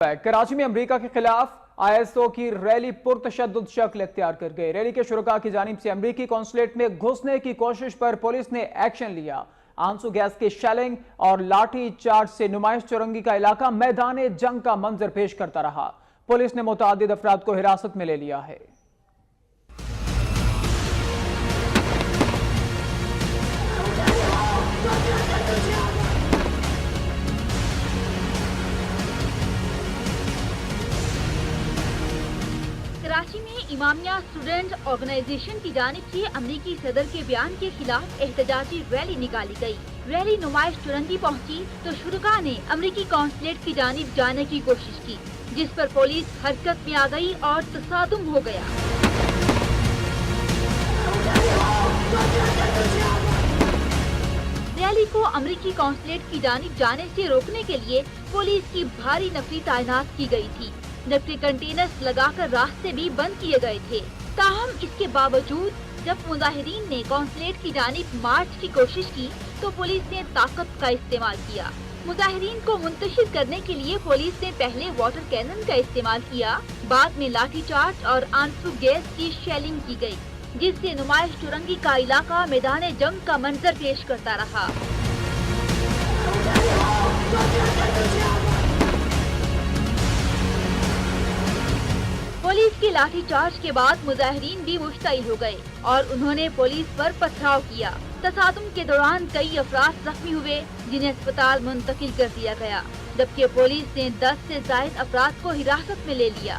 کراچی میں امریکہ کے خلاف ISO کی ریلی پرتشدد شکل اختیار کر گئی۔ ریلی کے شرکاء کی جانب سے امریکی قونصلیٹ میں گھسنے کی کوشش پر پولیس نے ایکشن لیا۔ آنسو گیس کی شیلنگ اور لاٹھی چارج سے نمائش چرنگی کا علاقہ میدان جنگ کا منظر پیش کرتا رہا۔ پولیس نے متعدد افراد کو حراست میں لے لیا ہے۔ کراچی میں امامیہ اسٹوڈنٹ آرگنائزیشن کی جانب سے امریکی صدر کے بیان کے خلاف احتجاجی ریلی نکالی گئی۔ ریلی نمائش چرنگی پہنچی تو شرکاء نے امریکی قونصلیٹ کی جانب جانے کی کوشش کی، جس پر پولیس حرکت میں آ گئی اور تصادم ہو گیا۔ ریلی کو امریکی قونصلیٹ کی جانب جانے سے روکنے کے لیے پولیس کی بھاری نفری تعینات کی گئی تھی، جبکہ کنٹینرز لگا کر راستے بھی بند کیے گئے تھے۔ تاہم اس کے باوجود جب مظاہرین نے قونصلیٹ کی جانب مارچ کی کوشش کی تو پولیس نے طاقت کا استعمال کیا۔ مظاہرین کو منتشر کرنے کے لیے پولیس نے پہلے واٹر کینن کا استعمال کیا، بعد میں لاٹھی چارج اور آنسو گیس کی شیلنگ کی گئی، جس سے نمائش چرنگی کا علاقہ میدان جنگ کا منظر پیش کرتا رہا۔ پولیس کے لاٹھی چارج کے بعد مظاہرین بھی مشتعل ہو گئے اور انہوں نے پولیس پر پتھراؤ کیا۔ تصادم کے دوران کئی افراد زخمی ہوئے، جنہیں اسپتال منتقل کر دیا گیا، جبکہ پولیس نے 10 سے زائد افراد کو حراست میں لے لیا۔